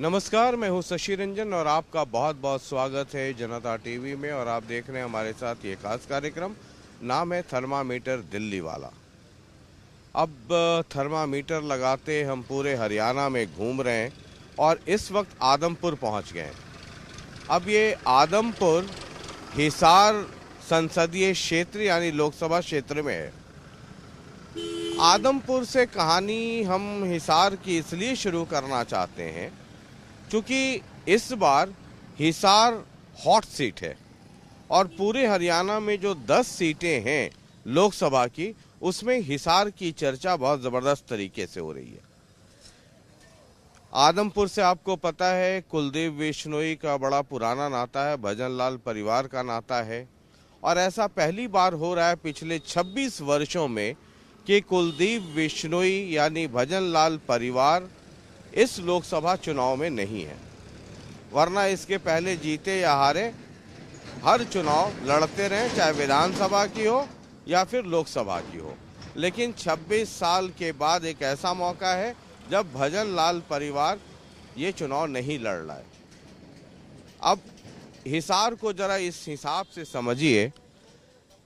नमस्कार, मैं हूं शशि रंजन और आपका बहुत बहुत स्वागत है जनता टीवी में। और आप देख रहे हैं हमारे साथ ये खास कार्यक्रम, नाम है थर्मामीटर दिल्ली वाला। अब थर्मामीटर लगाते हम पूरे हरियाणा में घूम रहे हैं और इस वक्त आदमपुर पहुंच गए हैं। अब ये आदमपुर हिसार संसदीय क्षेत्र यानी लोकसभा क्षेत्र में है। आदमपुर से कहानी हम हिसार की इसलिए शुरू करना चाहते हैं क्योंकि इस बार हिसार हॉट सीट है और पूरे हरियाणा में जो 10 सीटें हैं लोकसभा की, उसमें हिसार की चर्चा बहुत ज़बरदस्त तरीके से हो रही है। आदमपुर से आपको पता है कुलदीप बिश्नोई का बड़ा पुराना नाता है, भजन लाल परिवार का नाता है। और ऐसा पहली बार हो रहा है पिछले 26 वर्षों में कि कुलदीप बिश्नोई यानी भजन लाल परिवार इस लोकसभा चुनाव में नहीं है। वरना इसके पहले जीते या हारे हर चुनाव लड़ते रहे, चाहे विधानसभा की हो या फिर लोकसभा की हो। लेकिन 26 साल के बाद एक ऐसा मौका है जब भजन लाल परिवार ये चुनाव नहीं लड़ रहा है। अब हिसार को जरा इस हिसाब से समझिए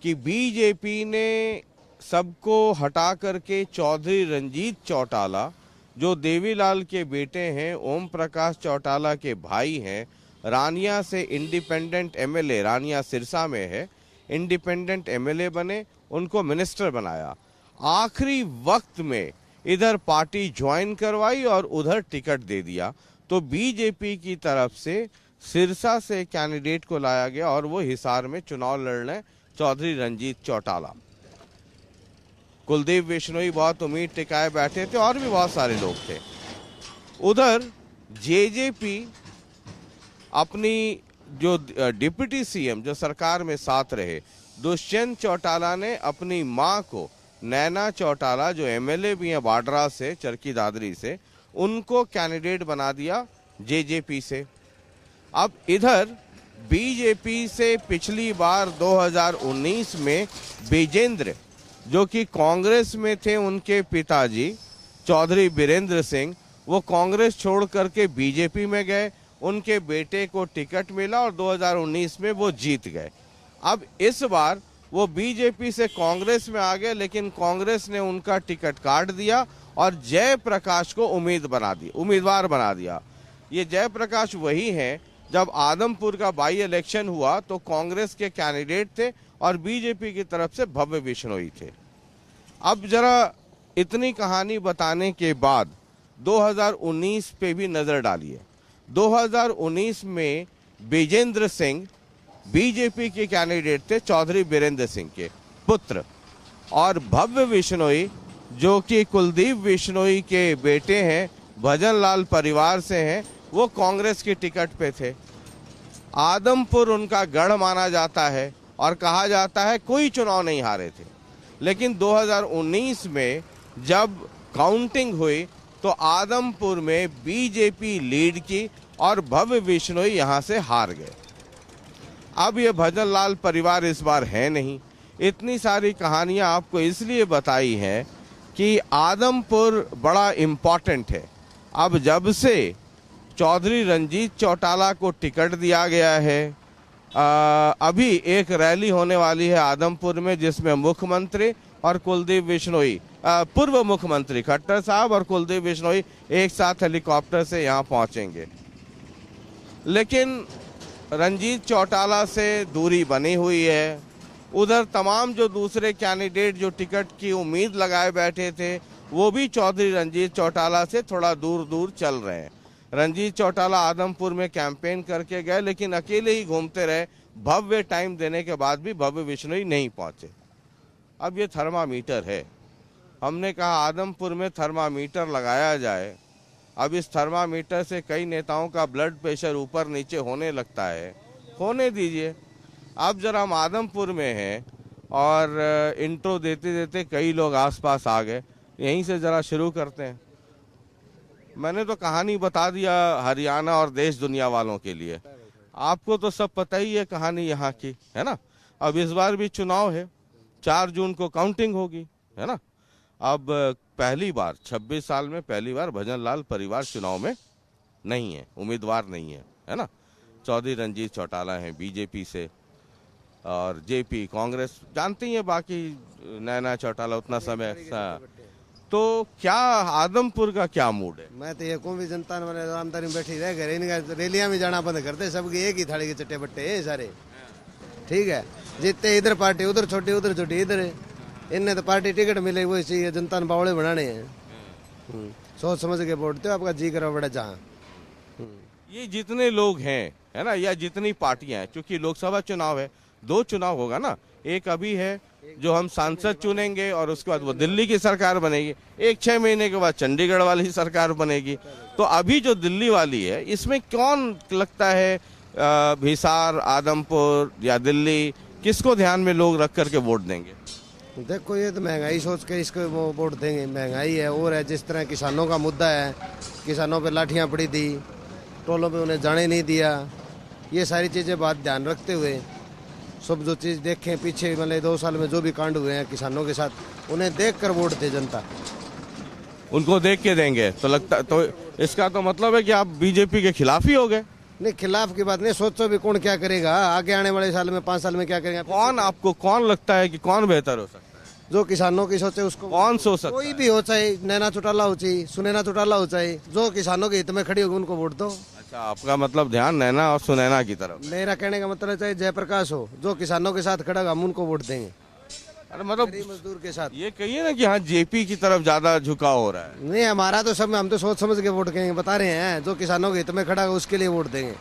कि बीजेपी ने सबको हटा करके चौधरी रंजीत चौटाला, जो देवीलाल के बेटे हैं, ओम प्रकाश चौटाला के भाई हैं, रानिया से इंडिपेंडेंट एमएलए, रानिया सिरसा में है, इंडिपेंडेंट एमएलए बने, उनको मिनिस्टर बनाया। आखिरी वक्त में इधर पार्टी ज्वाइन करवाई और उधर टिकट दे दिया। तो बीजेपी की तरफ से सिरसा से कैंडिडेट को लाया गया और वो हिसार में चुनाव लड़ रहे चौधरी रंजीत चौटाला। कुलदीप बिश्नोई बहुत उम्मीद टिकाए बैठे थे और भी बहुत सारे लोग थे। उधर जेजेपी अपनी जो डिप्टी सीएम जो सरकार में साथ रहे दुष्यंत चौटाला ने अपनी मां को, नैना चौटाला जो एमएलए भी हैं बाड्रा से, चरखी दादरी से, उनको कैंडिडेट बना दिया जेजेपी से। अब इधर बीजेपी से पिछली बार 2019 में विजेंद्र, जो कि कांग्रेस में थे, उनके पिताजी चौधरी बीरेंद्र सिंह, वो कांग्रेस छोड़ करके बीजेपी में गए, उनके बेटे को टिकट मिला और 2019 में वो जीत गए। अब इस बार वो बीजेपी से कांग्रेस में आ गए, लेकिन कांग्रेस ने उनका टिकट काट दिया और जयप्रकाश को उम्मीदवार बना दिया। ये जयप्रकाश वही हैं जब आदमपुर का बाई इलेक्शन हुआ तो कांग्रेस के कैंडिडेट थे और बीजेपी की तरफ से भव्य बिश्नोई थे। अब जरा इतनी कहानी बताने के बाद 2019 पे भी नजर डालिए। 2019 में विजेंद्र सिंह बीजेपी के कैंडिडेट थे, चौधरी बीरेंद्र सिंह के पुत्र, और भव्य बिश्नोई जो कि कुलदीप बिश्नोई के बेटे हैं, भजन लाल परिवार से हैं, वो कांग्रेस की टिकट पे थे। आदमपुर उनका गढ़ माना जाता है और कहा जाता है कोई चुनाव नहीं हारे थे। लेकिन 2019 में जब काउंटिंग हुई तो आदमपुर में बीजेपी लीड की और भव्य बिश्नोई यहां से हार गए। अब ये भजन लाल परिवार इस बार है नहीं। इतनी सारी कहानियां आपको इसलिए बताई हैं कि आदमपुर बड़ा इम्पॉर्टेंट है। अब जब से चौधरी रंजीत चौटाला को टिकट दिया गया है, अभी एक रैली होने वाली है आदमपुर में जिसमें मुख्यमंत्री और कुलदीप बिश्नोई, पूर्व मुख्यमंत्री खट्टर साहब और कुलदीप बिश्नोई एक साथ हेलीकॉप्टर से यहां पहुंचेंगे। लेकिन रंजीत चौटाला से दूरी बनी हुई है। उधर तमाम जो दूसरे कैंडिडेट जो टिकट की उम्मीद लगाए बैठे थे वो भी चौधरी रंजीत चौटाला से थोड़ा दूर दूर चल रहे हैं। रंजीत चौटाला आदमपुर में कैंपेन करके गए लेकिन अकेले ही घूमते रहे। भव्य टाइम देने के बाद भी भव्य बिश्नोई नहीं पहुंचे। अब ये थर्मामीटर है, हमने कहा आदमपुर में थर्मामीटर लगाया जाए। अब इस थर्मामीटर से कई नेताओं का ब्लड प्रेशर ऊपर नीचे होने लगता है, होने दीजिए। अब जरा हम आदमपुर में हैं और इंट्रो देते देते कई लोग आसपास आ गए, यहीं से जरा शुरू करते हैं। मैंने तो कहानी बता दिया हरियाणा और देश दुनिया वालों के लिए, आपको तो सब पता ही है कहानी यहाँ की, है ना। अब इस बार भी चुनाव है, 4 जून को काउंटिंग होगी, है ना। अब पहली बार 26 साल में पहली बार भजन लाल परिवार चुनाव में नहीं है, उम्मीदवार नहीं है ना। चौधरी रंजीत चौटाला हैं बीजेपी से, और जेपी कांग्रेस जानते ही है, बाकी नैना चौटाला उतना समय। तो क्या आदमपुर का क्या मूड है? मैं तो ये कहूँ भी जनता ने आमदानी में बैठी रह गए, इनका रैलियां में जाना बंद करते, सबकी एक ही थाली के चट्टे बट्टे है सारे। ठीक है, जीतते इधर पार्टी उधर छोटी, उधर छोटी इधर। इनने तो पार्टी टिकट मिले वही चाहिए, जनता ने बावड़े बनाने हैं। सोच समझ के वोट दो, आपका जी करो बड़ा जहाँ। ये जितने लोग हैं है ना, या जितनी पार्टियां हैं, क्योंकि लोकसभा चुनाव है, 2 चुनाव होगा ना, एक अभी है जो हम सांसद चुनेंगे और उसके बाद वो दिल्ली की सरकार बनेगी, एक 6 महीने के बाद चंडीगढ़ वाली सरकार बनेगी। तो अभी जो दिल्ली वाली है, इसमें कौन लगता है हिसार, आदमपुर या दिल्ली, किसको ध्यान में लोग रख करके वोट देंगे? देखो ये तो महंगाई सोच के इसको वो वोट देंगे, महंगाई है और है, जिस तरह किसानों का मुद्दा है, किसानों पे लाठियां पड़ी थी, टोलों पे उन्हें जाने नहीं दिया, ये सारी चीज़ें बात ध्यान रखते हुए सब जो चीज़ देखें पीछे, मतलब 2 साल में जो भी कांड हुए हैं किसानों के साथ, उन्हें देखकर वोट दे जनता। उनको देख के देंगे तो लगता, तो इसका तो मतलब है कि आप बीजेपी के खिलाफ ही हो गए। नहीं, खिलाफ की बात नहीं, सोचो भी कौन क्या करेगा आगे आने वाले साल में, 5 साल में क्या करेगा। कौन आपको कौन लगता है कि कौन बेहतर हो सकता है? जो किसानों की सोचे उसको कौन सोच सकता कोई है? भी हो, चाहे नैना चौटाला हो, चाहे सुनैना चौटाला हो, चाहे जो किसानों के हित में खड़ी होगी उनको वोट दो। अच्छा, आपका मतलब ध्यान नैना और सुनैना की तरफ। मेरा कहने का मतलब चाहे जयप्रकाश हो, जो किसानों के साथ खड़ा होगा हम उनको वोट देंगे। अरे मतलब गरीब मजदूर के साथ ये कहिए ना कि हाँ जेपी की तरफ ज्यादा झुकाव हो रहा है। नहीं, हमारा तो सब, हम तो सोच समझ के वोट करेंगे, बता रहे हैं, जो किसानों के हित में खड़ा होगा उसके लिए वोट देंगे।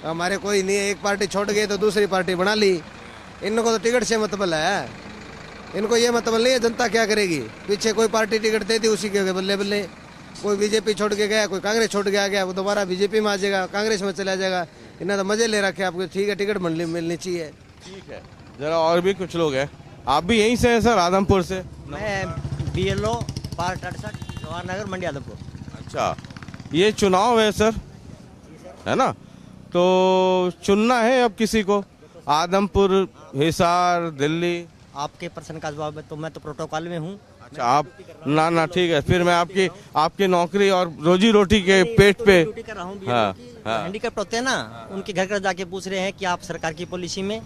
हमारे कोई नहीं है, एक पार्टी छोड़ गई तो दूसरी पार्टी बना ली, इनको तो टिकट से मतलब है, इनको ये मतलब नहीं है जनता क्या करेगी। पीछे कोई पार्टी टिकट दे दी उसी के बल्ले बल्ले, कोई बीजेपी छोड़ के गया, कोई कांग्रेस छोड़ के आ गया, वो दोबारा बीजेपी में आ जाएगा, कांग्रेस में चला जाएगा। इन्हें तो मजे ले रखे आपको, ठीक है टिकट मिलनी चाहिए। ठीक है, जरा और भी कुछ लोग हैं। आप भी यहीं से हैं सर, आदमपुर से? मैं BLO पार्ट 68 जवाहर नगर मंडी आदमपुर। अच्छा, ये चुनाव है सर, है ना, तो चुनना है अब किसी को, आदमपुर, हिसार, दिल्ली। आपके प्रश्न का जवाब है तो मैं तो प्रोटोकॉल में हूँ। अच्छा, आप ना ठीक है, फिर मैं आपकी नौकरी और रोजी रोटी के पेट पे ड्यूटी कर रहा हूँ। हाँ, हाँ। हैंडीकैप्ट होते हैं ना, उनके घर घर जाके पूछ रहे हैं कि आप सरकार की पॉलिसी में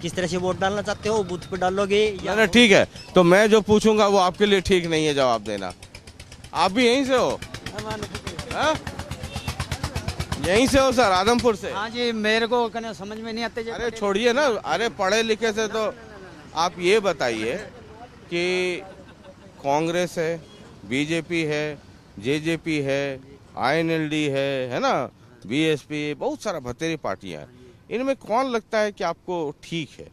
किस तरह से वोट डालना चाहते हो, बूथ पे डालोगे या ना ठीक है, तो मैं जो पूछूंगा वो आपके लिए ठीक नहीं है जवाब देना। आप भी यहीं से हो? हाँ? यहीं से हो सर, आदमपुर से? हाँ जी, मेरे को कहने समझ में नहीं आते। अरे छोड़िए ना, अरे पढ़े लिखे से तो आप ये बताइए कि कांग्रेस है, बीजेपी है, जेजेपी है, INLD है ना, BSP, बहुत सारा भतेरी पार्टियां हैं, इनमें कौन लगता है कि आपको ठीक है?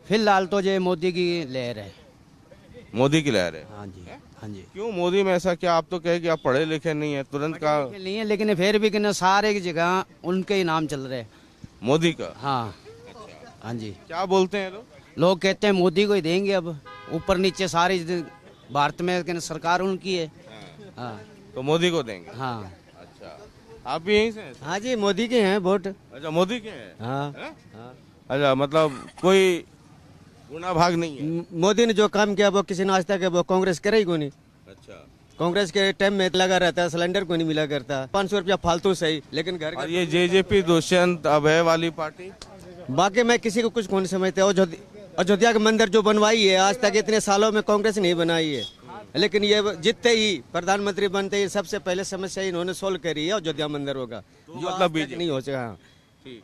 फिलहाल तो ये मोदी की लहर है। मोदी की लहर है? हाँ जी, हाँ जी। क्यों मोदी में ऐसा क्या? आप तो कहे कि आप पढ़े लिखे नहीं है, तुरंत का नहीं है, लेकिन फिर भी कहने सारे की जगह उनके ही नाम चल रहे। मोदी का? हाँ, हाँ जी। क्या बोलते हैं लोग? लोग कहते हैं मोदी को ही देंगे, अब ऊपर नीचे सारी भारत में कहने सरकार उनकी है। हाँ, तो मोदी को देंगे? हाँ। अच्छा, आप भी यहीं से हैं? हाँ जी, मोदी के हैं वोट। अच्छा, मोदी के हैं? हाँ, हैं? अच्छा, मतलब कोई गुना भाग नहीं है? मोदी ने जो काम किया वो किसी ने आज तक वो कांग्रेस करे ही को नहीं। अच्छा, कांग्रेस के टाइम में लगा रहता है, सिलेंडर को नहीं मिला करता, 500 रुपया फालतू सही, लेकिन घर और ये जेजेपी दुष्यंत अभय वाली पार्टी? बाकी मैं किसी को कुछ को नहीं समझते। अयोध्या का मंदिर जो बनवाई है आज तक इतने सालों में कांग्रेस नहीं बनाई है, लेकिन ये जितते ही प्रधानमंत्री बनते ही सबसे पहले समस्या इन्होंने सोल्व करी है अयोध्या मंदिर होगा, तो जो मतलब आज तक बीजेपी नहीं हो सका। ठीक।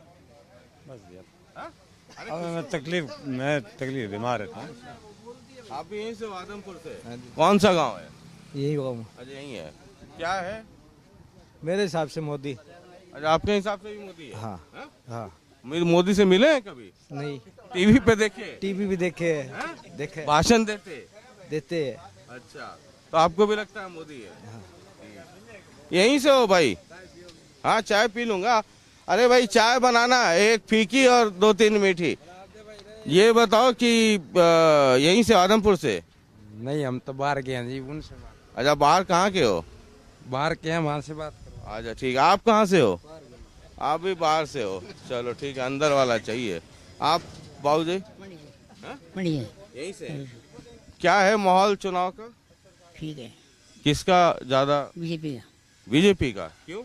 मैं तकलीफ बीमार रहता हूँ। आप भी यहीं से हो, आदमपुर से? कौन सा गांव है? यही गाँव अच्छा, यहीं है। क्या है मेरे हिसाब से मोदी। अच्छा, आपके हिसाब से भी मोदी है? हाँ, हाँ? हाँ। मोदी से मिले हैं कभी? नहीं, टीवी पे देखे? टीवी भी देखे, देखे, भाषण देते? देते। अच्छा, तो आपको भी लगता है मोदी है? यहीं से हो भाई? हाँ, चाय पी लूंगा। अरे भाई, चाय बनाना, एक फीकी और 2-3 मीठी। ये बताओ कि यहीं से, आदमपुर से? नहीं, हम तो बाहर के हैं जी, उनसे अच्छा, बाहर कहाँ के हो? बाहर के हैं, वहाँ से बात करो। अच्छा ठीक है, आप कहाँ से हो? आप भी बाहर से हो, चलो ठीक है, अंदर वाला चाहिए। आप बाबूजी? बढ़िया, यहीं से? क्या है माहौल चुनाव का? ठीक है। किसका ज्यादा? बीजेपी का। बीजेपी का? क्यों?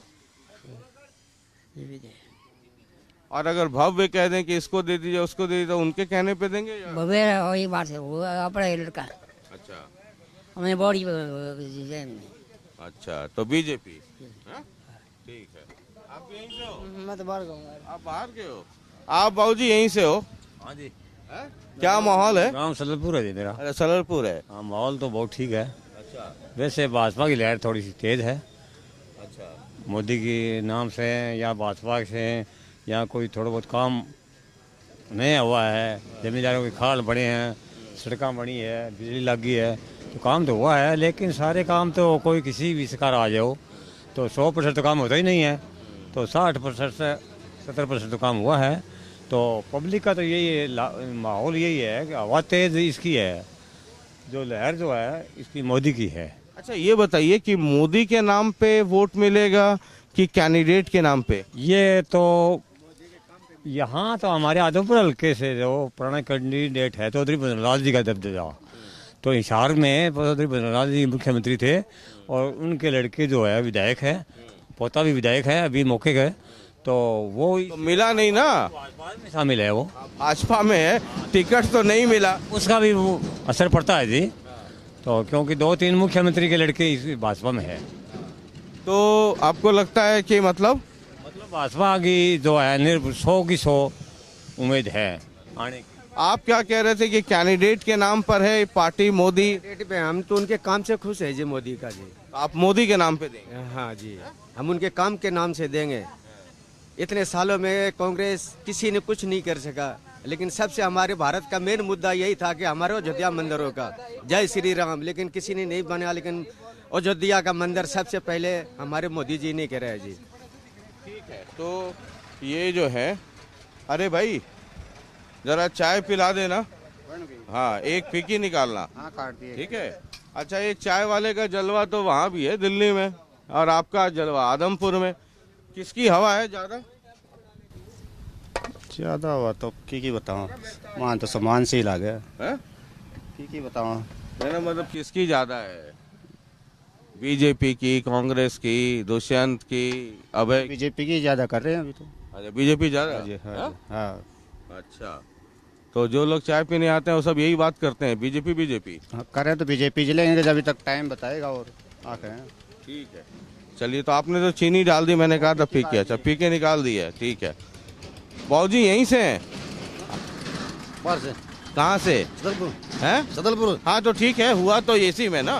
और अगर भव्य कह दें कि इसको दे दीजिए उसको दे दीजिए तो उनके कहने पे देंगे या? बबेर वही बात है, वो अपना लड़का अच्छा हमें बॉडी अच्छा, तो बीजेपी। ठीक है। आप यहीं से हो? मैं तो बाहर गाँव। आप बाहर के हो? आप बाबूजी यहीं से हो? हाँ जी। हैं? क्या माहौल है? गांव सदलपुर है जी मेरा। अरे सलरपुर है। हाँ, माहौल तो बहुत ठीक है। अच्छा वैसे भाजपा की लहर थोड़ी सी तेज है, अच्छा मोदी के नाम से या भाजपा से, या कोई थोड़ा बहुत काम नया हुआ है, जमींदारों के खाल बने हैं, सड़कें बनी है, बिजली लगी है, तो काम तो हुआ है। लेकिन सारे काम तो कोई किसी भी सरकार आ जाओ तो 100% तो काम होता ही नहीं है, तो 60% से 70% तो काम हुआ है। तो पब्लिक का तो यही माहौल यही है कि हवा तेज इसकी है, जो लहर जो है इसकी मोदी की है। अच्छा, ये बताइए कि मोदी के नाम पे वोट मिलेगा कि कैंडिडेट के नाम पे? ये तो यहाँ तो हमारे आदमपुर हल्के से जो पुराना कैंडिडेट है चौधरी बद्रीलाल जी का दबदबा, तो हिसार में चौधरी बद्रीलाल जी मुख्यमंत्री थे और उनके लड़के जो है विधायक है, पोता भी विधायक है अभी मौके का, तो वो तो मिला नहीं ना, भाजपा में शामिल है, वो भाजपा में है, टिकट तो नहीं मिला। उसका भी वो असर पड़ता है जी। तो क्योंकि 2-3 मुख्यमंत्री के लड़के इस भाजपा में है, तो आपको लगता है कि मतलब भाजपा की जो है 100 की 100 उम्मीद है आने की। आप क्या कह रहे थे कि कैंडिडेट के नाम पर है पार्टी मोदी? पे हम तो उनके काम से खुश है जी, मोदी का जी। आप मोदी के नाम पे देंगे? हाँ जी, हम उनके काम के नाम से देंगे। इतने सालों में कांग्रेस किसी ने कुछ नहीं कर सका, लेकिन सबसे हमारे भारत का मेन मुद्दा यही था कि हमारे अयोध्या मंदिरों का जय श्री राम, लेकिन किसी ने नहीं बनाया। लेकिन अयोध्या का मंदिर सबसे पहले हमारे मोदी जी ने करा है जी। ठीक है, तो ये जो है, अरे भाई जरा चाय पिला देना। हाँ, एक फीकी निकालना। हाँ काट दिए। ठीक है। अच्छा, एक चाय वाले का जलवा तो वहाँ भी है दिल्ली में, और आपका जलवा आदमपुर में। किसकी हवा है ज्यादा? ज्यादा हुआ तो की बताऊँ, मान तो समान से ही लागे है? की बताऊँ। मेरा मतलब किसकी ज्यादा है? बीजेपी की, कांग्रेस की, दुष्यंत की, अभय? बीजेपी की ज्यादा कर रहे हैं अभी तो। अच्छा, बीजेपी ज्यादा? जी हाँ, हाँ? हाँ। अच्छा, तो जो लोग चाय पीने आते हैं वो सब यही बात करते हैं, बीजेपी बीजेपी। हाँ, करें तो बीजेपी जिलेंगे जब तक टाइम बताएगा और आके। ठीक है, चलिए। तो आपने तो चीनी डाल दी, मैंने कहा था पी के। अच्छा, पी के निकाल दी है। ठीक है। बाबूजी यहीं से हैं? बाहर से। कहाँ से सदलपुर। हैं? सदलपुर। हाँ, तो ठीक है, हुआ तो एसी में ना।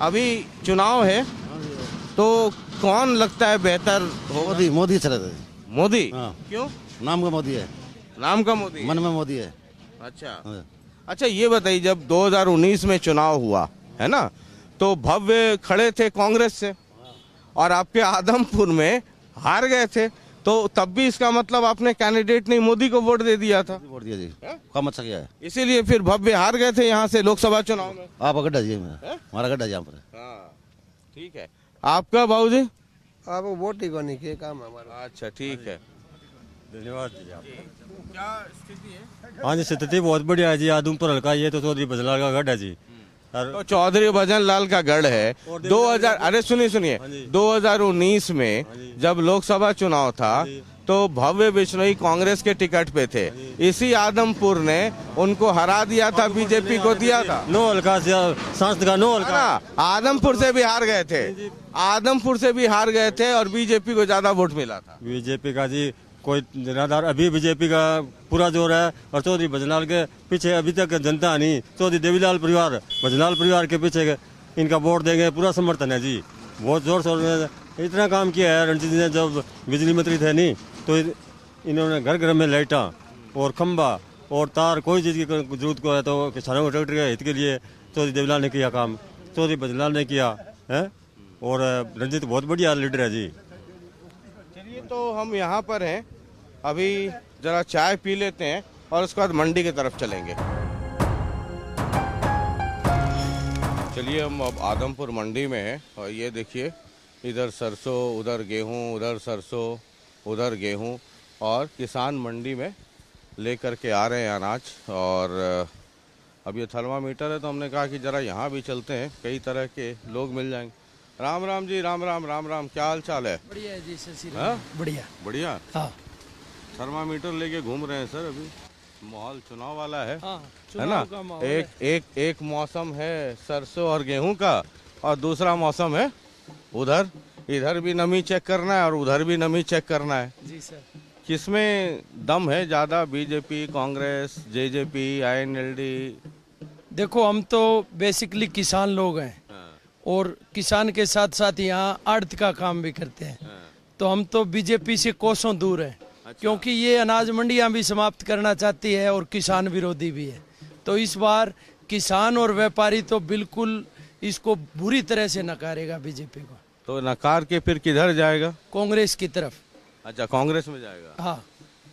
अभी चुनाव है, तो कौन लगता है बेहतर होगा? मोदी, मोदी अच्छा लगता है। मोदी? हाँ। क्यों? नाम का मोदी है, नाम का मोदी? मन में मोदी है। अच्छा अच्छा, ये बताइए, जब 2019 में चुनाव हुआ है ना, तो भव्य खड़े थे कांग्रेस से और आपके आदमपुर में हार गए थे, तो तब भी इसका मतलब आपने कैंडिडेट नहीं मोदी को वोट दे दिया था? वोट दिया जी, काम अच्छा किया है। इसीलिए फिर भव्य हार गए थे यहाँ से लोकसभा चुनाव में। आप गड्ढा जी, हमारा गड्ढा जी यहाँ पर। हाँ, ठीक है। आपका बाबूजी? आप वोट ही को नहीं किए, काम हमारा। अच्छा, ठीक है। धन्यवाद जी आप। क्या स्थिति है? हाँ जी, स्थिति बहुत बढ़िया है जी। आदमपुर हल्का ये तो चौधरी बद्रीलाल का गढ़ है जी। तो चौधरी भजन लाल का गढ़ है। 2000 अरे सुनिए 2019 में जब लोकसभा चुनाव था तो भव्य बिश्नोई कांग्रेस के टिकट पे थे, इसी आदमपुर ने उनको हरा दिया था, बीजेपी को दिया था। नो हल्का सांसद का नो हल्का। आदमपुर से भी हार गए थे, आदमपुर से भी हार गए थे और बीजेपी को ज्यादा वोट मिला था। बीजेपी का जी कोई जनाधार, अभी बीजेपी का पूरा जोर है और चौधरी भजनलाल के पीछे अभी तक जनता नहीं। चौधरी देवीलाल परिवार, भजनलाल परिवार के पीछे इनका वोट देंगे, पूरा समर्थन है जी। बहुत जोर शोर में इतना काम किया है रणजीत जी ने, जब बिजली मंत्री थे नहीं तो इन्होंने घर घर में लाइटा और खंबा और तार, कोई चीज़ की जरूरत को है तो किसानों को ट्रैक्टर के हित के लिए चौधरी देवीलाल ने किया काम, चौधरी भजनलाल ने किया है। और रणजीत बहुत बढ़िया लीडर है जी। चलिए, तो हम यहाँ पर हैं, अभी जरा चाय पी लेते हैं और उसके बाद मंडी की तरफ चलेंगे। चलिए, हम अब आदमपुर मंडी में हैं और ये देखिए, इधर सरसों, उधर गेहूँ, उधर सरसों, उधर गेहूँ, और किसान मंडी में लेकर के आ रहे हैं अनाज। और अब ये थर्मामीटर है तो हमने कहा कि ज़रा यहाँ भी चलते हैं, कई तरह के लोग मिल जाएंगे। राम राम जी, राम राम, राम राम। क्या हाल चाल है? बढ़िया है जी सर। हाँ? बढ़िया। बढ़िया। हाँ थर्मामीटर लेके घूम रहे हैं सर। अभी माहौल चुनाव वाला है हाँ, है ना? एक मौसम है सरसों और गेहूं का, और दूसरा मौसम है उधर, इधर भी नमी चेक करना है और उधर भी नमी चेक करना है। जी सर। किसमें दम है ज्यादा? BJP, Congress, JJP, INLD? देखो हम तो बेसिकली किसान लोग हैं और किसान के साथ साथ यहाँ आड़त का काम भी करते हैं, तो हम तो बीजेपी से कोसों दूर हैं। क्योंकि ये अनाज मंडियां भी समाप्त करना चाहती है और किसान विरोधी भी है। तो इस बार किसान और व्यापारी तो बिल्कुल इसको बुरी तरह से नकारेगा बीजेपी को। तो नकार के फिर किधर जाएगा? कांग्रेस की तरफ। अच्छा, कांग्रेस में जाएगा। हाँ,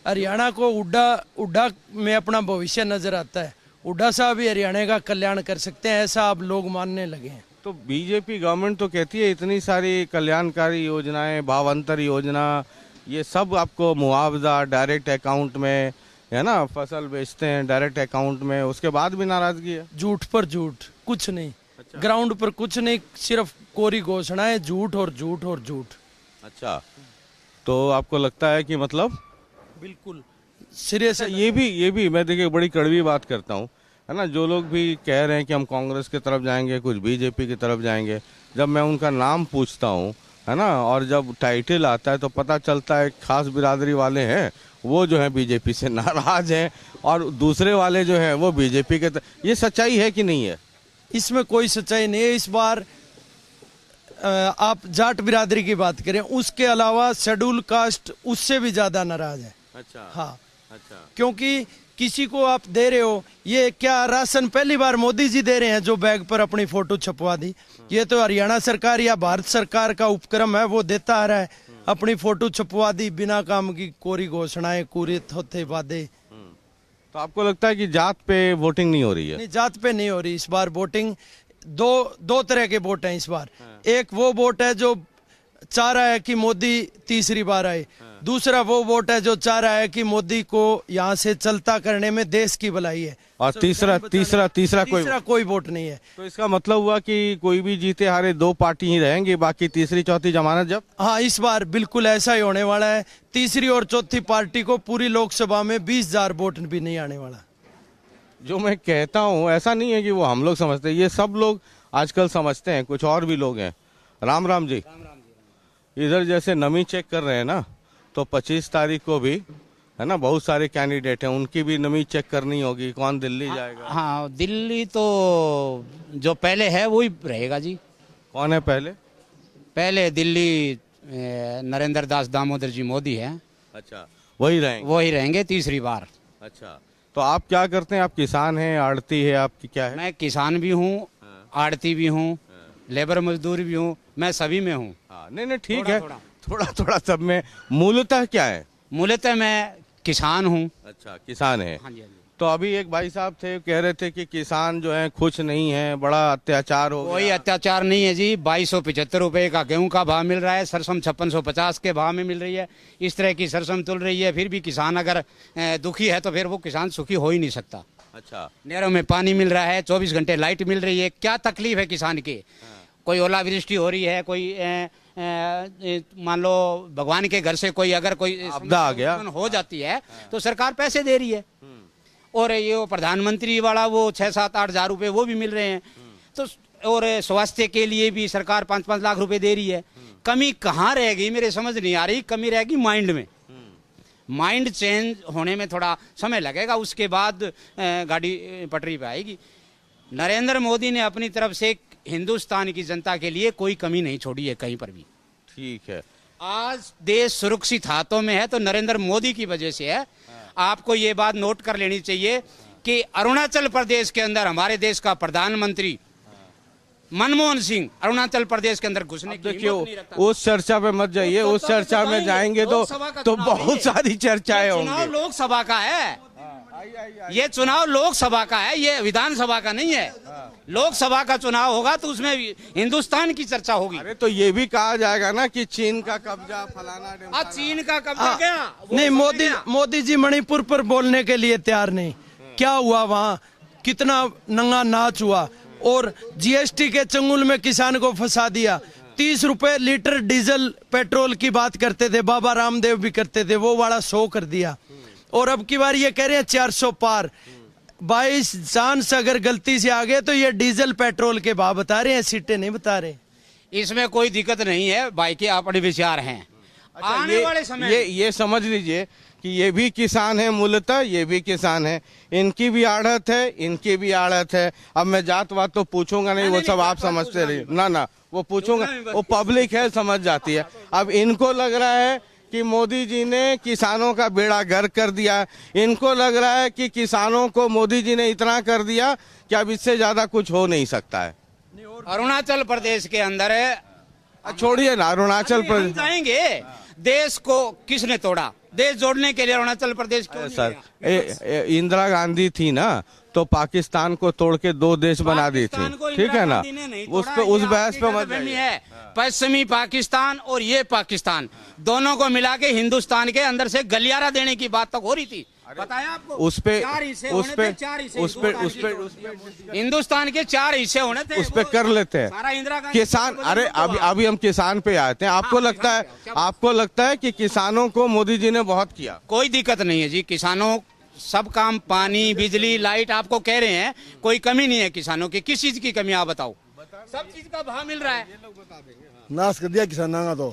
हरियाणा को उड्डा में अपना भविष्य नजर आता है। उड्डा साहब भी हरियाणा का कल्याण कर सकते हैं, ऐसा अब लोग मानने लगे हैं। तो बीजेपी गवर्नमेंट तो कहती है इतनी सारी कल्याणकारी योजनाएं, भावांतर योजना, ये सब आपको मुआवजा डायरेक्ट अकाउंट में, है ना? फसल बेचते हैं डायरेक्ट अकाउंट में, उसके बाद भी नाराजगी है। झूठ पर झूठ, कुछ नहीं। ग्राउंड पर कुछ नहीं, सिर्फ कोरी घोषणाएं, झूठ और झूठ और झूठ। अच्छा, तो आपको लगता है कि मतलब बिल्कुल सिरे से ये भी मैं देखिए बड़ी कड़वी बात करता हूँ, है ना? जो लोग भी कह रहे हैं कि हम कांग्रेस की तरफ जाएंगे, कुछ बीजेपी की तरफ जाएंगे, जब मैं उनका नाम पूछता हूँ, है ना, और जब टाइटल आता है तो पता चलता है खास बिरादरी वाले हैं वो जो है बीजेपी से नाराज हैं और दूसरे वाले जो हैं वो बीजेपी के। ये सच्चाई है कि नहीं है? इसमें कोई सच्चाई नहीं है। इस बार आप जाट बिरादरी की बात करें, उसके अलावा शेड्यूल कास्ट उससे भी ज्यादा नाराज है। अच्छा। हाँ, अच्छा। क्योंकि किसी को आप दे रहे हो, ये क्या राशन पहली बार मोदी जी दे रहे हैं जो बैग पर अपनी फोटो छपवा दी? ये तो हरियाणा सरकार या भारत सरकार का उपक्रम है, वो देता आ रहा है। अपनी फोटो छपवा दी, बिना काम की कोरी घोषणाएं, कोरे थोथे वादे। तो आपको लगता है कि जात पे वोटिंग नहीं हो रही है? नहीं, जात पे नहीं हो रही इस बार वोटिंग। दो तरह के वोट हैं इस बार। एक वो वोट है जो चाह रहा है कि मोदी तीसरी बार आए, दूसरा वो वोट है जो चाह रहा है कि मोदी को यहाँ से चलता करने में देश की भलाई है, और तीसरा कोई वोट नहीं है। तो इसका मतलब हुआ कि कोई भी जीते हारे दो पार्टी ही रहेंगी, बाकी तीसरी चौथी जमानत जब? हाँ, इस बार बिल्कुल ऐसा ही होने वाला है। तीसरी और चौथी पार्टी को पूरी लोकसभा में 20,000 वोट भी नहीं आने वाला। जो मैं कहता हूँ ऐसा नहीं है कि वो हम लोग समझते हैं, ये सब लोग आजकल समझते हैं, कुछ और भी लोग हैं। राम राम जी। इधर जैसे नमी चेक कर रहे हैं ना, तो 25 तारीख को भी, है ना, बहुत सारे कैंडिडेट हैं, उनकी भी नमी चेक करनी होगी। कौन दिल्ली जाएगा? हाँ, दिल्ली तो जो पहले है वही रहेगा जी। कौन है पहले? पहले दिल्ली नरेंद्र दास दामोदर जी मोदी है। अच्छा, वही रहेंगे तीसरी बार। अच्छा, तो आप क्या करते हैं? आप किसान हैं, आड़ती है आपकी, क्या है? मैं किसान भी हूँ, आड़ती भी हूँ, लेबर मजदूर भी हूँ, मैं सभी में हूँ। नहीं ठीक है, थोड़ा सब में। मूलतः क्या है? मूलतः मैं किसान हूँ। अच्छा, किसान है। हाँ जी, हाँ जी। तो अभी एक भाई साहब थे, कह रहे थे कि किसान जो है खुश नहीं है, बड़ा अत्याचार हो गया। कोई अत्याचार नहीं है जी। 2275 रुपए का गेहूं का भाव मिल रहा है, सरसों 5650 के भाव में मिल रही है। इस तरह की सरसों तुल रही है, फिर भी किसान अगर दुखी है तो फिर वो किसान सुखी हो ही नहीं सकता। अच्छा, नहरों में पानी मिल रहा है, 24 घंटे लाइट मिल रही है, क्या तकलीफ है किसान की? कोई ओलावृष्टि हो रही है, कोई मान लो भगवान के घर से कोई अगर कोई आपदा आ गया हो जाती है तो सरकार पैसे दे रही है। और ये वो प्रधानमंत्री वाला वो 6-7-8 हजार रुपए वो भी मिल रहे हैं। तो और स्वास्थ्य के लिए भी सरकार 5-5 लाख रुपए दे रही है। कमी कहाँ रहेगी मेरे समझ नहीं आ रही। कमी रहेगी माइंड में। माइंड चेंज होने में थोड़ा समय लगेगा, उसके बाद गाड़ी पटरी पे आएगी। नरेंद्र मोदी ने अपनी तरफ से हिंदुस्तान की जनता के लिए कोई कमी नहीं छोड़ी है कहीं पर भी। ठीक है, आज देश सुरक्षित हाथों में है तो नरेंद्र मोदी की वजह से है। आपको ये बात नोट कर लेनी चाहिए कि अरुणाचल प्रदेश के अंदर हमारे देश का प्रधानमंत्री मनमोहन सिंह अरुणाचल प्रदेश के अंदर घुसने की हिम्मत नहीं रखता। उस चर्चा पे मत जाइए, उस चर्चा में जाएंगे तो बहुत सारी चर्चाएं होंगी। चुनाव लोकसभा का है, ये चुनाव लोकसभा का है, ये विधानसभा का नहीं है। लोकसभा का चुनाव होगा तो उसमें हिंदुस्तान की चर्चा होगी। अरे तो ये भी कहा जाएगा ना कि चीन का कब्जा फलाना चीन का कब्जा क्या? नहीं, मोदी जी मणिपुर पर बोलने के लिए तैयार नहीं। क्या हुआ वहाँ, कितना नंगा नाच हुआ और जीएसटी के चंगुल में किसान को फंसा दिया। 30 रुपए लीटर डीजल पेट्रोल की बात करते थे, बाबा रामदेव भी करते थे, वो वाला 100 कर दिया। और अब की बार ये कह रहे हैं 400 पार। 22 चांस अगर गलती से आ गए तो ये डीजल पेट्रोल के भाव बता रहे हैं, सीटें नहीं बता रहे। इसमें कोई दिक्कत नहीं है भाई के अपने विचार हैं। आने वाले समय ये समझ लीजिए कि ये भी किसान है, मूलतः ये भी किसान है, इनकी भी आड़त है, इनकी भी आड़त है। अब मैं जात वात तो पूछूंगा नहीं, वो सब आप समझते रहिए। ना वो पूछूंगा, वो पब्लिक है, समझ जाती है। अब इनको लग रहा है कि मोदी जी ने किसानों का बेड़ा गर्क कर दिया, इनको लग रहा है कि किसानों को मोदी जी ने इतना कर दिया कि अब इससे ज्यादा कुछ हो नहीं सकता है। अरुणाचल प्रदेश के अंदर है, छोड़िए ना अरुणाचल हम प्रदेश, जाएंगे। देश को किसने तोड़ा? देश जोड़ने के लिए अरुणाचल प्रदेश क्यों नहीं सर गया? इंदिरा गांधी थी ना, तो पाकिस्तान को तोड़ के 2 देश बना दी थी, पाकिस्तान को ठीक है ना। इंदिरा गांधी ने नहीं उस तोड़ा, पे उस ये बहस आपकी पे मत गलतफहमी जाइए। है। पश्चिमी पाकिस्तान और ये पाकिस्तान दोनों को मिला के हिंदुस्तान के अंदर से गलियारा देने की बात तक हो रही थी, बताया आपको? उस पे चार हिस्से उस होने पे थे, चार हिस्से उस पे हिंदुस्तान के 4 हिस्से होने थे, उस पे वो कर लेते हैं सारा इंदिरा गांधी किसान। को अरे बदल दो अभी हम किसान पे आते हैं। आपको लगता है कि किसानों को मोदी जी ने बहुत किया? कोई दिक्कत नहीं है जी, किसानों सब काम, पानी, बिजली, लाइट आपको कह रहे हैं, कोई कमी नहीं है किसानों की। किस चीज की कमी आप बताओ? सब चीज का भाव मिल रहा है। नाश कर दिया किसानों का तो।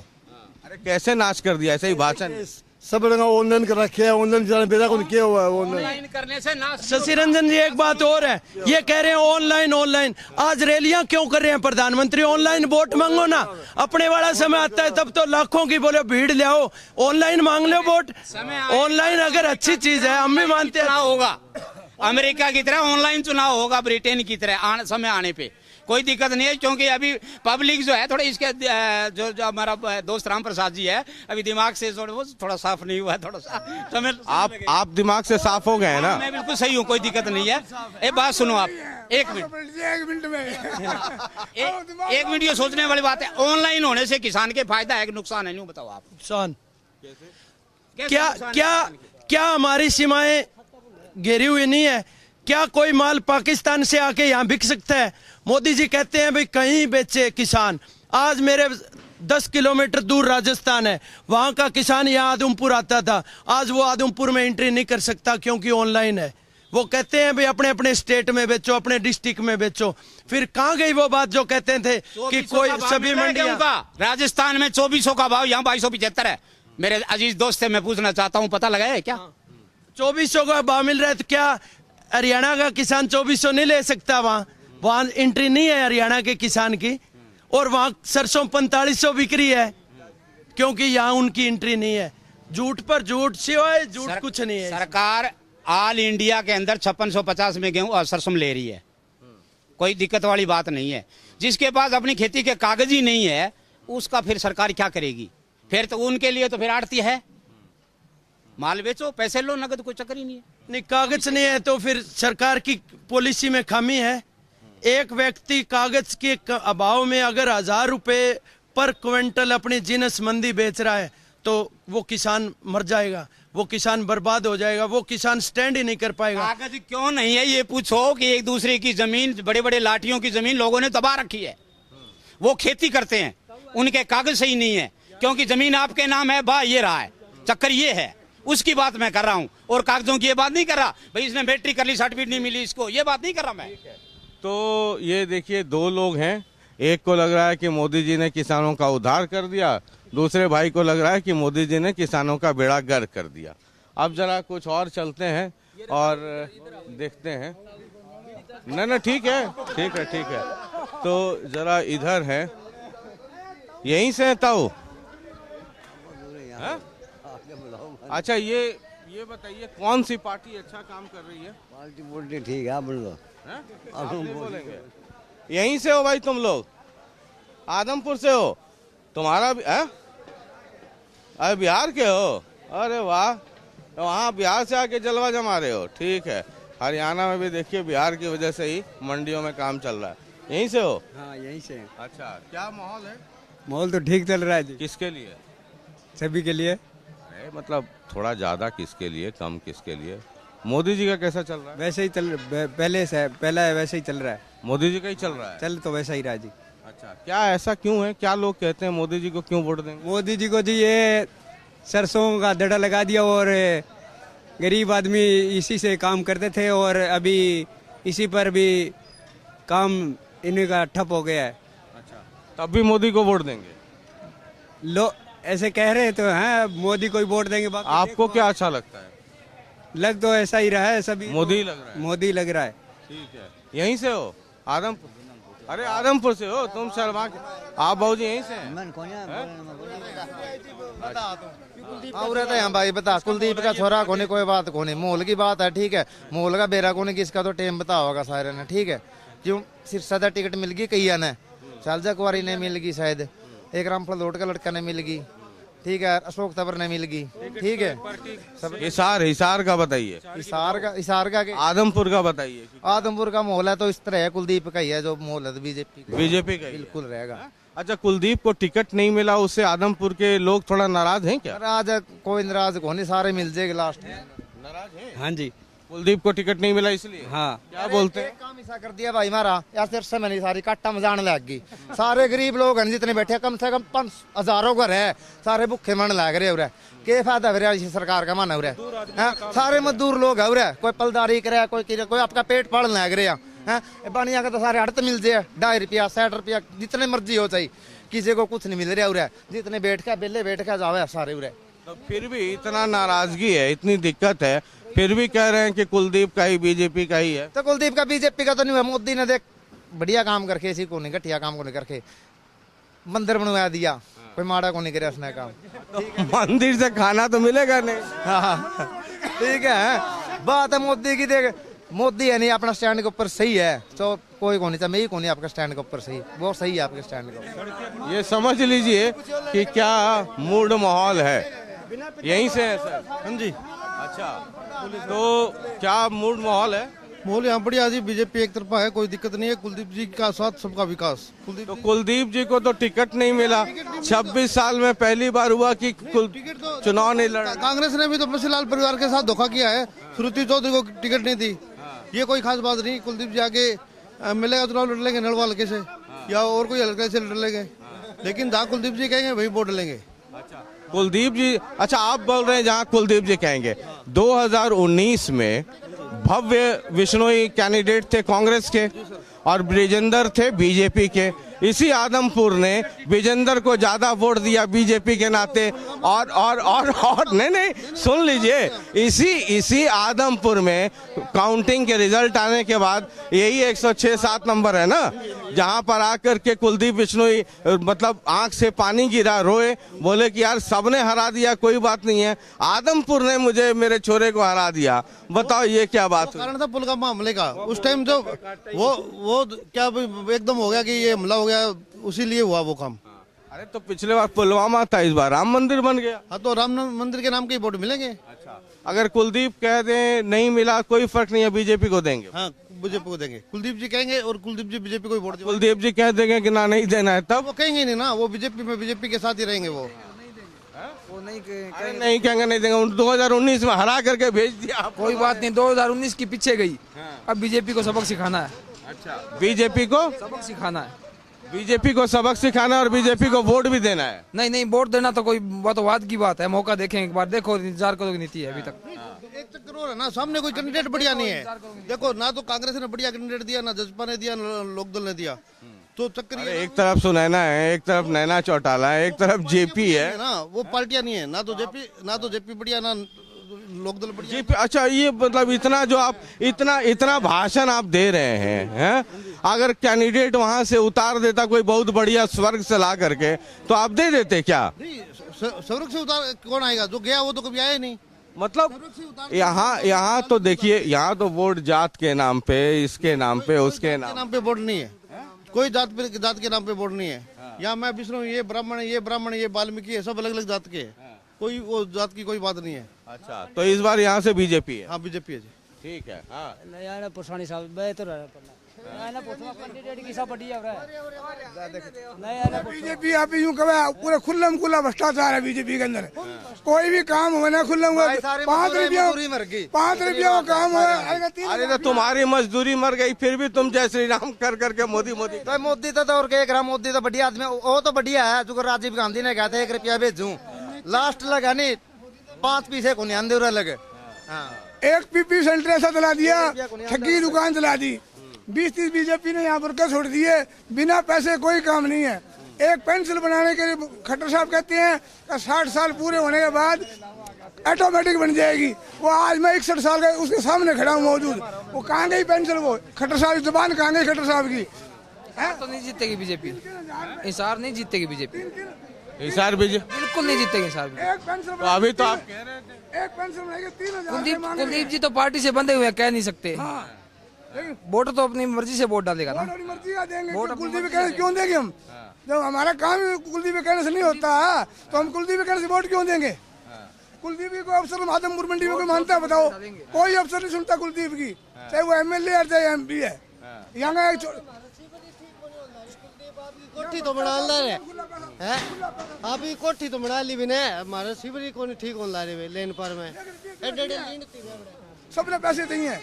अरे कैसे नाश कर दिया? ऐसे ही भाषण सब लोग ऑनलाइन कर रखे हैं, ऑनलाइन बेटा को किया हुआ है ऑनलाइन करने से नाश। शशि रंजन जी एक बात और है, ये कह रहे हैं ऑनलाइन। आज रैलियां क्यों कर रहे हैं प्रधानमंत्री? ऑनलाइन वोट मांगो ना, अपने वाला समय आता है तब तो लाखों की बोले भीड़ ले आओ, ऑनलाइन मांग लो वोट। ऑनलाइन अगर अच्छी चीज है, हम भी मानते हैं। चुनाव होगा अमेरिका की तरह, ऑनलाइन चुनाव होगा ब्रिटेन की तरह, समय आने पे कोई दिक्कत नहीं है। क्योंकि अभी पब्लिक जो है थोड़ा इसके जो हमारा दोस्त राम प्रसाद जी है, अभी दिमाग से थोड़ा साफ नहीं हुआ है, थोड़ा सा समय। आप दिमाग से साफ हो गए हैं ना? मैं बिल्कुल सही हूँ, कोई दिक्कत नहीं है। एक बात सुनो आप, एक मिनट एक मिनट, ये सोचने वाली बात है। ऑनलाइन होने से किसान के फायदा है कि नुकसान है? नहीं बताओ आप। नुकसान क्या हमारी सीमाएं घेरी हुई नहीं है? क्या कोई माल पाकिस्तान से आके यहाँ बिक सकता है? मोदी जी कहते हैं भाई कहीं बेचे किसान। आज मेरे 10 किलोमीटर दूर राजस्थान है, वहां का किसान यहाँ आदमपुर आता था, आज वो आदमपुर में एंट्री नहीं कर सकता क्योंकि ऑनलाइन है। वो कहते हैं भाई अपने अपने स्टेट में बेचो, अपने डिस्ट्रिक्ट में बेचो। फिर कहाँ गई वो बात जो कहते थे कि कोई सभी मंडियां? राजस्थान में 2400 का भाव, यहाँ 2275 है। मेरे अजीज दोस्त से मैं पूछना चाहता हूँ, पता लगा है क्या? 2400 का भाव मिल रहा है, तो क्या हरियाणा का किसान 2400 नहीं ले सकता? वहां एंट्री नहीं है हरियाणा के किसान की, और वहां सरसों 4500 बिक रही है क्योंकि यहाँ उनकी एंट्री नहीं है। झूठ पर झूठ, सिवाय झूठ कुछ नहीं है। सरकार ऑल इंडिया के अंदर 5650 में गेहूं और सरसों ले रही है, कोई दिक्कत वाली बात नहीं है। जिसके पास अपनी खेती के कागज ही नहीं है, उसका फिर सरकार क्या करेगी? फिर तो उनके लिए तो फिर आड़ती है, माल बेचो, पैसे लो, नगद, कोई चक्कर ही नहीं है। नहीं, कागज नहीं है तो फिर सरकार की पॉलिसी में खामी है। एक व्यक्ति कागज के अभाव में अगर 1000 रुपए पर क्विंटल अपनी जिनस मंदी बेच रहा है तो वो किसान मर जाएगा, वो किसान बर्बाद हो जाएगा, वो किसान स्टैंड ही नहीं कर पाएगा। कागज क्यों नहीं है ये पूछो कि एक दूसरे की जमीन, बड़े बड़े लाठियों की जमीन लोगों ने दबा रखी है, वो खेती करते हैं, उनके कागज सही नहीं है क्योंकि जमीन आपके नाम है, भाई ये रहा है, चक्कर ये है, उसकी बात मैं कर रहा हूं। और कागजों की ये बात नहीं कर रहा भाई इसने बैटरी कर ली, सर्टिफिकेट नहीं मिली इसको, ये बात नहीं कर रहा मैं। तो ये देखिए 2 लोग हैं, एक को लग रहा है कि मोदी जी ने किसानों का उद्धार कर दिया, दूसरे भाई को लग रहा है कि मोदी जी ने किसानों का बेड़ा गर्क कर दिया। अब जरा कुछ और चलते हैं और देखते हैं। ना ठीक है, ठीक है, ठीक है। तो जरा इधर है, यहीं से है ताऊ? अच्छा ये बताइए कौन सी पार्टी अच्छा काम कर रही है? पार्टी बोलते ठीक है, बोल दो। आप नहीं बोलेंगे? यहीं से हो भाई तुम लोग? आदमपुर से हो? तुम्हारा भी है? अरे बिहार के हो? अरे वाह, वहाँ बिहार से आके जलवा जमा रहे हो, ठीक है। हरियाणा में भी देखिए बिहार की वजह से ही मंडियों में काम चल रहा है। यहीं से हो? हाँ यहीं से। अच्छा, क्या माहौल है? माहौल तो ठीक चल रहा है जी। किसके लिए? सभी के लिए। अरे मतलब थोड़ा ज्यादा किसके लिए, कम किसके लिए? मोदी जी का कैसा चल रहा है? वैसे ही चल, पहले से पहला है वैसे ही चल रहा है। मोदी जी का ही चल रहा है? चल तो वैसा ही रहा जी। अच्छा, क्या ऐसा क्यों है, क्या लोग कहते हैं मोदी जी को क्यों वोट देंगे? मोदी जी को जी ये सरसों का दड़ा लगा दिया और गरीब आदमी इसी से काम करते थे और अभी इसी पर भी काम इनका ठप हो गया है। अच्छा, तब भी मोदी को वोट देंगे? लो ऐसे कह रहे तो हैं मोदी को ही वोट देंगे। बाकी आपको क्या अच्छा लगता है? लग तो ऐसा ही रहा है, सभी मोदी लग रहा है। मोदी लग रहा है। ठीक है, यहीं से हो? आदमपुर? अरे आदमपुर से हो तुम, शर्मा के आप बाबूजी यहीं से हैं? और रहता है यहाँ भाई, बता कुलदीप का छोरा कोने, कोई बात कोने, मोल की बात है, ठीक है, मोल का बेरा कोने किसका तो टेम बता होगा सारे ने, ठीक है, क्यों सिरसा दा टिकट मिल गई कई ने, शालजा कुमारी ने मिल गई शायद, एक रामफल रोड का लड़का ने मिल गई, ठीक है, अशोक तबर ने मिल गई, ठीक है, सब हिसार का बताइए, हिसार का आदमपुर का बताइए। आदमपुर का माहौल है तो इस तरह है, कुलदीप का ही है जो माहौल है, बीजेपी का ही है। बिल्कुल रहेगा। अच्छा, कुलदीप को टिकट नहीं मिला, उससे आदमपुर के लोग थोड़ा नाराज हैं क्या? नाराज कोई नाराज को नहीं, सारे मिल जाएंगे लास्ट में। नाराज हैं? हाँ जी, कुलदीप को टिकट नहीं मिला इसलिए? हाँ। क्या बोलते हैं? काम ऐसा कर दिया भाई हमारा, या सिर्फ समय नहीं, सारी काटा मजान लग गई, सारे गरीब लोग हैं जितने बैठे, कम से कम 5 हजारों घर है, सारे भूखे मन लग रहे हो, के फायदा हो रहा है सरकार का, माना हो रहा है, सारे मजदूर लोग है, कोई पलदारी करे, कोई आपका पेट पाल लग रहा है, बनिया का तो सारे हड़त मिल जाए, 2.5 रुपया 60 रुपया जितने मर्जी हो चाहिए, किसी को कुछ नहीं मिल रहा है, जितने बैठ के बेले बैठ के जावे सारे उरे। तो फिर भी इतना नाराजगी है, इतनी दिक्कत है, फिर भी कह रहे हैं कि कुलदीप का ही, बीजेपी का ही है। तो कुलदीप का बीजेपी का तो नहीं हुआ, मोदी ने देख बढ़िया काम करके, इसी को नहीं घटिया काम को नहीं करके मंदिर बनवा दिया, कोई माड़ा को नहीं करे उसने काम। तो मंदिर से खाना तो मिलेगा नहीं। हाँ ठीक है, बात है मोदी की, देख मोदी है नहीं अपना स्टैंड के ऊपर सही है, तो कोई को नहीं चाहिए, मैं ही को नहीं आपका स्टैंड के ऊपर सही, वो सही है आपके स्टैंड के ऊपर। ये समझ लीजिए कि क्या मूड माहौल है, यहीं से है सर? हाँ जी। अच्छा, तो क्या मूड माहौल है? माहौल यहाँ बढ़िया जी, बीजेपी एक तरफा है, कोई दिक्कत नहीं है, कुलदीप जी का साथ सबका विकास। तो कुलदीप जी को तो टिकट नहीं मिला, 26 साल में पहली बार हुआ कि चुनाव नहीं लड़ा। कांग्रेस ने भी तो बसीलाल परिवार के साथ धोखा किया है, श्रुति चौधरी को टिकट नहीं दी, ये कोई खास बात नहीं। कुलदीप जी आगे मिलेगा चुनाव लड़ लेंगे नलवा हल्के से या और कोई हल्के से लड़ लेंगे, लेकिन जहाँ कुलदीप जी कहेंगे वही वोट लेंगे। कुलदीप जी, अच्छा आप बोल रहे हैं जहाँ कुलदीप जी कहेंगे। 2019 में भव्य विश्नोई कैंडिडेट थे कांग्रेस के और ब्रिजेंद्र थे बीजेपी के, इसी आदमपुर ने विजेंद्र को ज्यादा वोट दिया बीजेपी के नाते, और नहीं सुन लीजिए, इसी आदमपुर में काउंटिंग के रिजल्ट आने के बाद यही 106-7 नंबर है ना, जहां पर आकर के कुलदीप बिश्नोई मतलब आंख से पानी गिरा, रोए, बोले कि यार सबने हरा दिया, कोई बात नहीं है, आदमपुर ने मुझे मेरे छोरे को हरा दिया। बताओ ये क्या बात? कारण था पुलवामा हमले का, उस टाइम जो वो क्या एकदम हो गया कि ये हमला हो गया, उसी लिए हुआ वो काम। अरे तो पिछले बार पुलवामा था, इस बार राम मंदिर बन गया। हाँ, तो राम मंदिर के नाम के वोट मिलेंगे। अच्छा, अगर कुलदीप कह दें नहीं मिला कोई फर्क नहीं है, बीजेपी को देंगे? हाँ, बीजेपी को देंगे, कुलदीप जी कहेंगे और कुलदीप जी बीजेपी को वोट। कुलदीप जी कह देंगे कि ना नहीं देना है, तब वो कहेंगे नहीं ना, वो बीजेपी में बीजेपी के साथ ही रहेंगे वो नहीं कहेंगे, नहीं देंगे। 2019 में हरा करके भेज दिया। कोई बात नहीं, 2019 की पीछे गई, अब बीजेपी को सबक सिखाना है। अच्छा, बीजेपी को सबक सिखाना है, बीजेपी को सबक सिखाना और बीजेपी को वोट भी देना है। नहीं वोट देना तो कोई बात की बात है, मौका देखें एक बार, देखो इंतजार करो नीति है अभी तक। एक चक्कर और है ना, सामने कोई कैंडिडेट बढ़िया नहीं है, देखो ना तो कांग्रेस ने बढ़िया कैंडिडेट दिया, ना जसपा ने दिया, ना लोकदल ने दिया, तो चक्कर ये एक तरफ सुनैना है, एक तरफ नैना चौटाला है, एक तरफ जेपी है ना, वो पार्टियां नहीं है, ना तो जेपी बढ़िया, ना लोकदल बढ़िया। जेपी, अच्छा ये मतलब इतना जो आप इतना भाषण आप दे रहे हैं, अगर कैंडिडेट वहां से उतार देता कोई बहुत बढ़िया स्वर्ग से ला करके, तो आप दे देते क्या? स्वर्ग से उतार कौन आएगा, जो गया वो तो कभी आया नहीं। मतलब यहाँ तो देखिए, यहाँ तो वोट जात के नाम पे, इसके नाम पे, उसके नाम पे वोट नहीं है, कोई जात के नाम पे वोट नहीं है। यहाँ मैं विष्णु, ये ब्राह्मण, ये वाल्मीकि है, सब अलग अलग जात के हैं, कोई वो जात की कोई बात नहीं है। अच्छा, तो इस बार यहाँ से बीजेपी है? हाँ, बीजेपी है जी। ठीक है। हाँ, पुरानी साहब बेहतर है, बीजेपी आप यूं कहे पूरा खुल्लम खुला भ्रष्टाचार है बीजेपी के अंदर। कोई भी काम हो ना खुल्लम 5 रुपया का काम हो। अरे तो तुम्हारी मजदूरी मर गई फिर भी तुम जय श्री राम कर करके मोदी मोदी। तो मोदी तो और कह रहा मोदी तो बढ़िया आदमी, वो तो बढ़िया है जो राजीव गांधी ने कहा था 1 रुपया भेजूं, लास्ट लगा नहीं 5 पैसे को नहीं आंदे लगे। एक पीपी सेंटर ऐसा चला दिया, ठगी दुकान चला दी। 20-30 बीजेपी ने यहाँ पर क्या छोड़ दिए, बिना पैसे कोई काम नहीं है। एक पेंसिल बनाने के लिए खट्टर साहब कहते हैं कि 60 साल पूरे होने के बाद ऑटोमेटिक बन जाएगी। वो आज मैं 61 साल का उसके सामने खड़ा हूँ मौजूद, वो कहाँ गई पेंसिल, वो खट्टर साहब की जुबान कहाँ गई खट्टर साहब की। तो नहीं जीतेगी बीजेपी, हिसार नहीं जीतेगी बीजेपी, हिसार बीजेपी बिल्कुल नहीं जीतेगी हिसार। तो अभी तो आप कह रहे थे एक पेंसिल बनाएंगे 3000। कुलदीप जी तो पार्टी से बंधे हुए कह नहीं सकते, वोट तो अपनी मर्जी से वोट डालेगा ना। अपनी मर्जी का देंगे, कुलदीप कहने से क्यों देंगे हम? जब हमारा काम ही कुलदीप कहने से नहीं होता है तो हम कुलदीप कहने से वोट क्यों देंगे? कुलदीप को अफसर आदमपुर मंडी में कोई मानता है बताओ? कोई अफसर नहीं सुनता कुलदीप की, चाहे वो एमएलए है चाहे एमपी है। यहाँ कोठी तो बना रहे हैं, आप ही कोठी तो बना ली भी ने, हमारे शिवरी को नहीं ठीक हो ला रहे लेन पर में सबने पैसे चाहिए।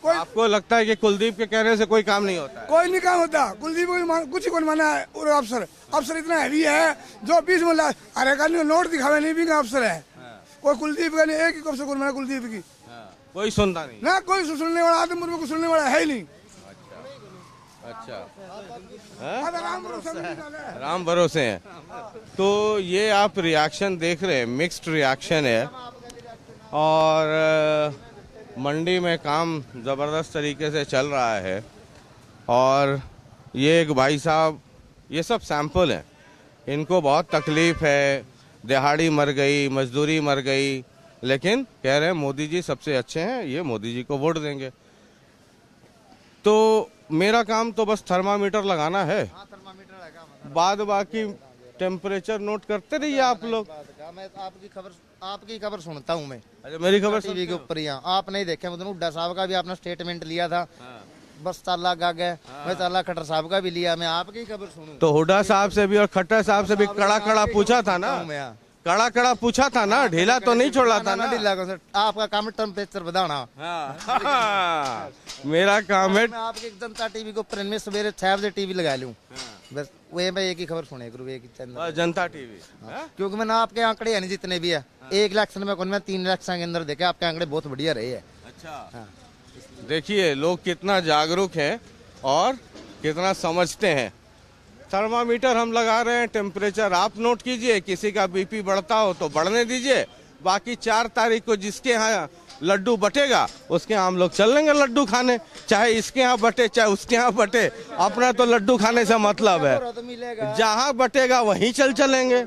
आपको लगता है कि कुलदीप के कहने से कोई काम नहीं होता है? कोई नहीं काम होता, कुलदीप को कुछ ही कौन माना है। और अफसर इतना हैवी है जो 20 में अरे का नोट दिखावे नहीं भी का अफसर है। कोई कुलदीप का नहीं, एक ही अफसर कौन माना कुलदीप की, कोई सुनता नहीं ना, कोई सुनने वाला आदमपुर में कोई सुनने वाला है ही नहीं। अच्छा राम भरोसे हैं। तो ये आप रिएक्शन देख रहे हैं, मिक्स्ड रिएक्शन है और मंडी में काम ज़बरदस्त तरीके से चल रहा है। और ये एक भाई साहब, ये सब सैंपल हैं, इनको बहुत तकलीफ है, दिहाड़ी मर गई, मजदूरी मर गई, लेकिन कह रहे हैं मोदी जी सबसे अच्छे हैं, ये मोदी जी को वोट देंगे। तो मेरा काम तो बस थर्मामीटर लगाना है, बाद बाकी टेम्परेचर नोट करते रहिए आप लोग। मैं आपकी खबर सुनता हूँ मैं। अच्छा, मेरी खबर टीवी के ऊपर ही आप नहीं देखे, मतलब हुड्डा साहब का भी आपने स्टेटमेंट लिया था, बस ताला गाग है, मैं ताला खट्टर साहब का भी लिया, मैं आपकी खबर सुनूं। तो हुड्डा साहब से भी और खट्टर साहब से भी कड़ा पूछा था ना, कड़ा पूछा था ना, ढीला तो नहीं छोड़ा था ना। ढीला को आपका काम है टेम्परेचर बढ़ाना। मेरा काम है मैं आपकी जनता टीवी के ऊपर इनमें सवेरे 6 बजे टीवी लगा लूं, बस वही मैं एक ही खबर सुने करूँ, एक ही चैनल जनता टीवी। क्योंकि मैंने आपके आंकड़े है नहीं जितने भी है, एक इलेक्शन में कौन, मैं 3 इलेक्शन के अंदर देखे आपके आंकड़े बहुत बढ़िया रहे हैं। अच्छा देखिए लोग कितना जागरूक हैं और कितना समझते हैं। थर्मामीटर हम लगा रहे हैं, टेम्परेचर आप नोट कीजिए, किसी का बीपी बढ़ता हो तो बढ़ने दीजिए, बाकी 4 तारीख को जिसके यहाँ लड्डू बटेगा उसके यहाँ हम लोग चल लेंगे लड्डू खाने, चाहे इसके यहाँ बटे चाहे उसके यहाँ बटे, अपना तो लड्डू खाने से मतलब है, जहाँ बटेगा वहीं चलेंगे।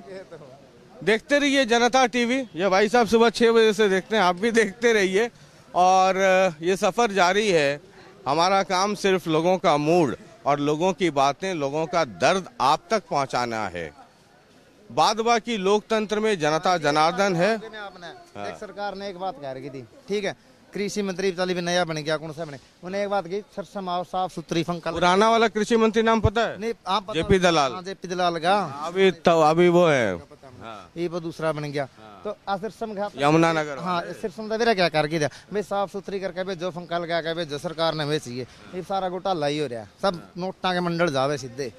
देखते रहिए जनता टीवी, ये भाई साहब सुबह 6 बजे से देखते हैं, आप भी देखते रहिए। और ये सफ़र जारी है, हमारा काम सिर्फ लोगों का मूड और लोगों की बातें, लोगों का दर्द आप तक पहुंचाना है। बाद बाकी लोकतंत्र में जनता जनार्दन है। एक सरकार ने एक बात कह रही थी, ठीक है, कृषि मंत्री चली भी नया बन गया, कौन सा बने, उन्हें एक बात की, सरसम आओ साफ सुथरी फंकल। पुराना वाला कृषि मंत्री नाम पता है? नहीं, आप जेपी दलाल। जेपी दलाल का अभी वो है, ये वो दूसरा बन गया। तो सिरसम यमुनानगर, हाँ सिरसम का क्या करके दिया भाई, साफ सुथरी करके भेजो, फंकल क्या कह भेजो, सरकार ने वे चाहिए। ये सारा घोटाला ही हो रहा है, सब नोटा के मंडल जावे सीधे,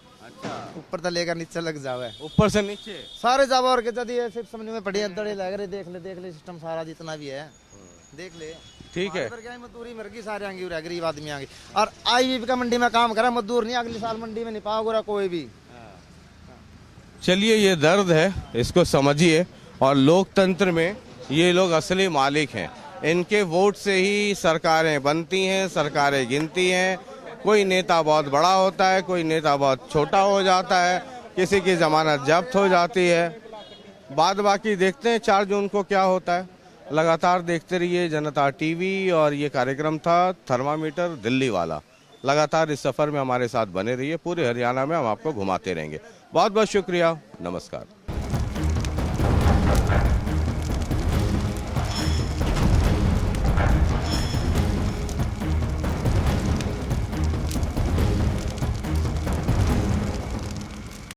ऊपर तो लेकर नीचे लग जावे, ऊपर से नीचे सारे जावे। और जब सिरसम में पड़ी दड़े लग रहे, देख ले सिस्टम सारा जितना भी है देख ले, ठीक है। मजदूरी मरगी सारे आगे गरीब आदमी आगे, और आई का मंडी में काम करा, मजदूर नहीं अगले साल मंडी में नहीं पाओगे कोई भी। चलिए ये दर्द है, इसको समझिए। और लोकतंत्र में ये लोग असली मालिक हैं, इनके वोट से ही सरकारें बनती हैं, सरकारें गिनती हैं। कोई नेता बहुत बड़ा होता है, कोई नेता बहुत छोटा हो जाता है, किसी की जमानत जब्त हो जाती है। बाद बाकी देखते हैं 4 जून को क्या होता है। लगातार देखते रहिए जनता टीवी, और ये कार्यक्रम था थर्मामीटर दिल्ली वाला। लगातार इस सफ़र में हमारे साथ बने रहिए, पूरे हरियाणा में हम आपको घुमाते रहेंगे। बहुत बहुत शुक्रिया, नमस्कार।